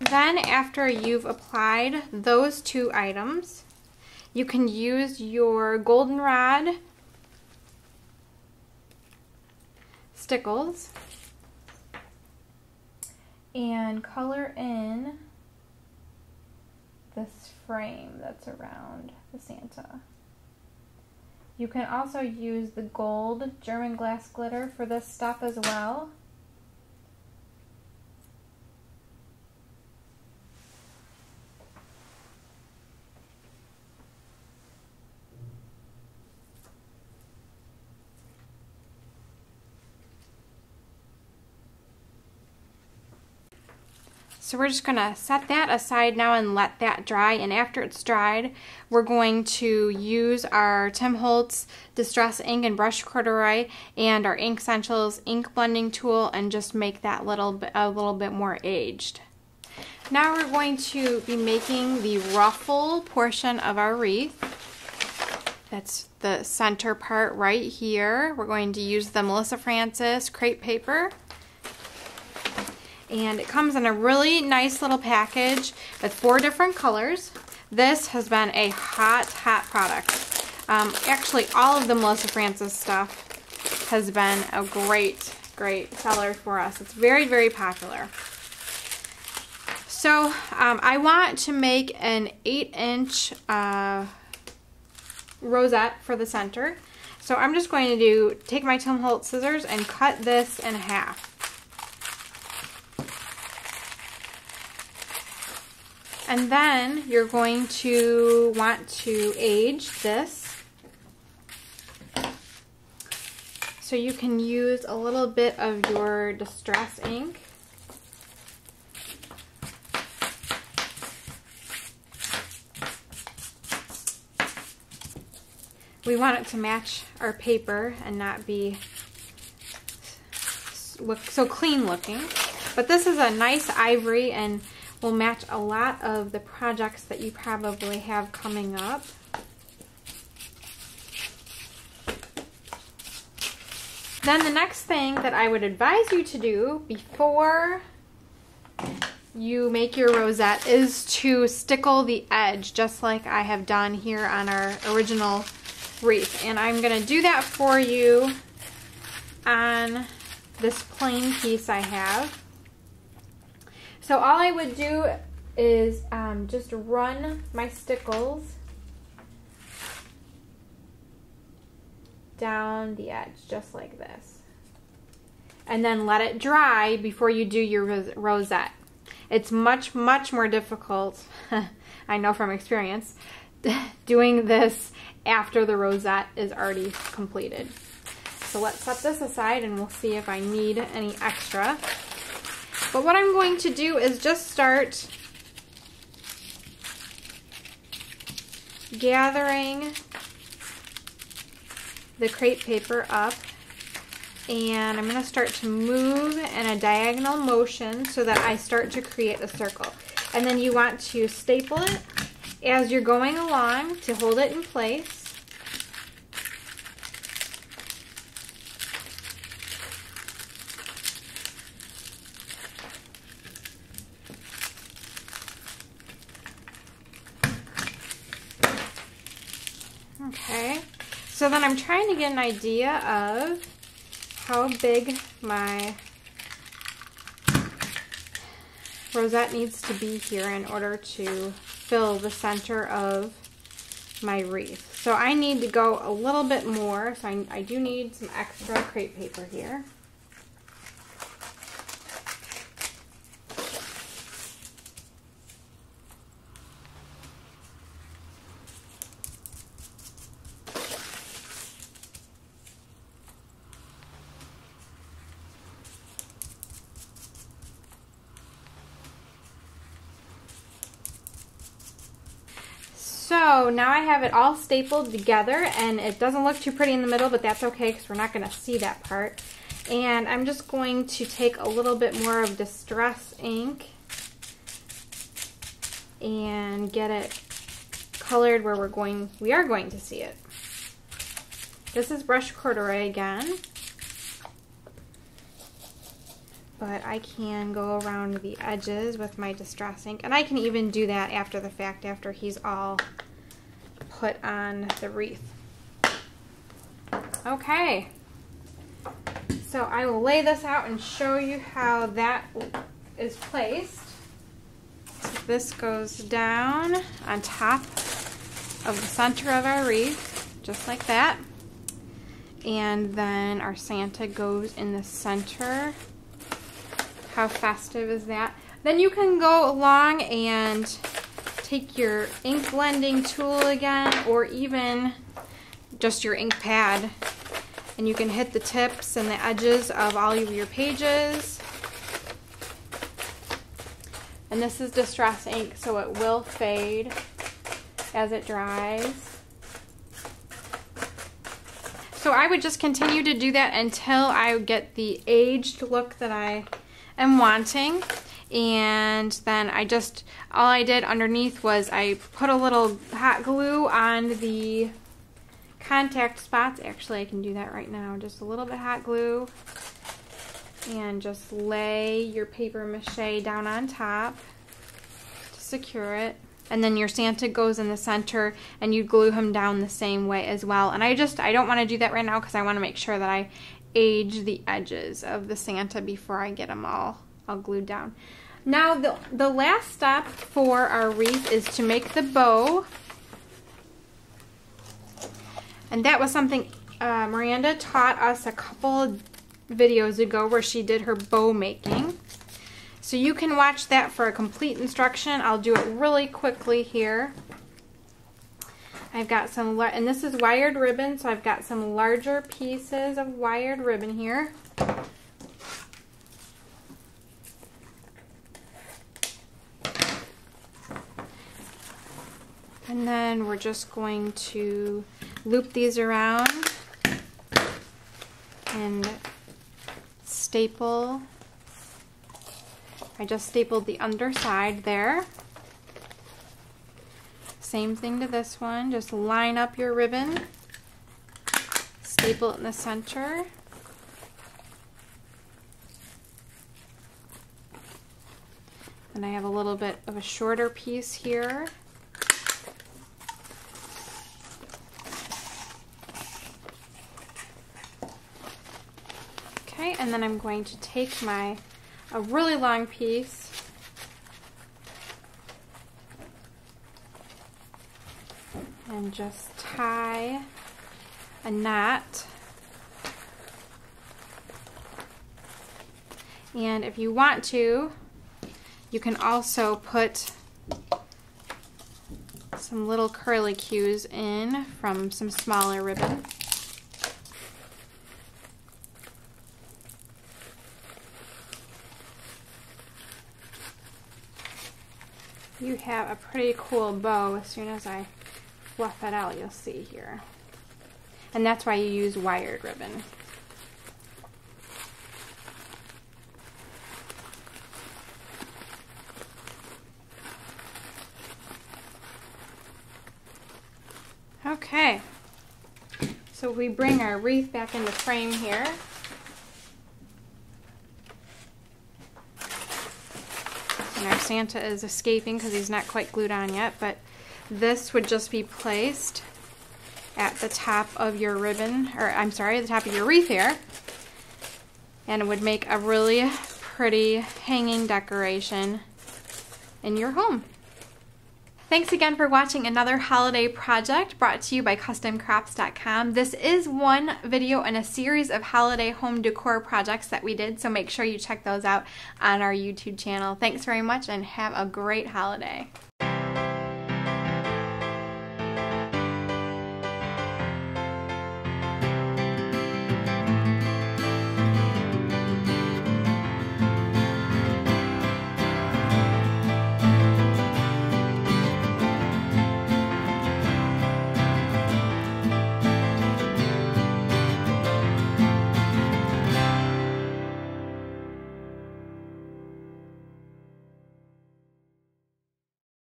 Then after you've applied those two items, you can use your goldenrod stickles and color in this frame that's around the Santa. You can also use the gold German glass glitter for this stuff as well. So we're just gonna set that aside now and let that dry, and after it's dried, we're going to use our Tim Holtz Distress Ink and Brush Corduroy and our Ink Essentials ink blending tool and just make that a little bit more aged. Now we're going to be making the ruffle portion of our wreath. That's the center part right here. We're going to use the Melissa Francis crepe paper. And it comes in a really nice little package with 4 different colors. This has been a hot product. Actually, all of the Melissa Francis stuff has been a great seller for us. It's very popular. So I want to make an 8-inch rosette for the center. So I'm just going to take my Tim Holtz scissors and cut this in half. And then you're going to want to age this. So you can use a little bit of your Distress ink. We want it to match our paper and not be so clean looking. But this is a nice ivory and will match a lot of the projects that you probably have coming up. Then the next thing that I would advise you to do before you make your rosette is to stickle the edge, just like I have done here on our original wreath. And I'm going to do that for you on this plain piece I have. So all I would do is just run my stickles down the edge, just like this. And then let it dry before you do your rosette. It's much more difficult, I know from experience, doing this after the rosette is already completed. So let's set this aside and we'll see if I need any extra. But what I'm going to do is just start gathering the crepe paper up, and I'm going to start to move in a diagonal motion so that I start to create a circle. And then you want to staple it as you're going along to hold it in place. Okay, so then I'm trying to get an idea of how big my rosette needs to be here in order to fill the center of my wreath. So I need to go a little bit more, so I do need some extra crepe paper here. So now I have it all stapled together, and it doesn't look too pretty in the middle, but that's okay because we're not going to see that part. And I'm just going to take a little bit more of Distress ink and get it colored where we are going to see it. This is Brush Corduroy again. but I can go around the edges with my Distress ink, and I can even do that after the fact, after he's all put on the wreath. Okay, so I will lay this out and show you how that is placed. So this goes down on top of the center of our wreath, just like that. And then our Santa goes in the center. How festive is that? Then you can go along and take your ink blending tool again, or even just your ink pad, and you can hit the tips and the edges of all of your pages. And this is Distress ink, so it will fade as it dries. So I would just continue to do that until I get the aged look that I am wanting. And then all I did underneath was I put a little hot glue on the contact spots. Actually, I can do that right now. Just a little bit hot glue. And just lay your paper mache down on top to secure it. And then your Santa goes in the center, and you glue him down the same way as well. And I don't want to do that right now because I want to make sure that I age the edges of the Santa before I get them all glued down. Now the last step for our wreath is to make the bow. And that was something Miranda taught us a couple videos ago, where she did her bow making. So you can watch that for a complete instruction. I'll do it really quickly here. I've got some, and this is wired ribbon, so I've got some larger pieces of wired ribbon here. And then we're just going to loop these around and staple. I just stapled the underside there. Same thing to this one. Just line up your ribbon, staple it in the center. And I have a little bit of a shorter piece here. Okay, and then I'm going to take a really long piece and just tie a knot. And if you want to, you can also put some little curlicues in from some smaller ribbon. You have a pretty cool bow. As soon as I fluff it out, you'll see here. And that's why you use wired ribbon. Okay, so we bring our wreath back into frame here. And our Santa is escaping because he's not quite glued on yet, but this would just be placed at the top of your ribbon, or I'm sorry, the top of your wreath here. And it would make a really pretty hanging decoration in your home. Thanks again for watching another holiday project brought to you by CustomCrafts.com. This is one video in a series of holiday home decor projects that we did, so make sure you check those out on our YouTube channel. Thanks very much and have a great holiday.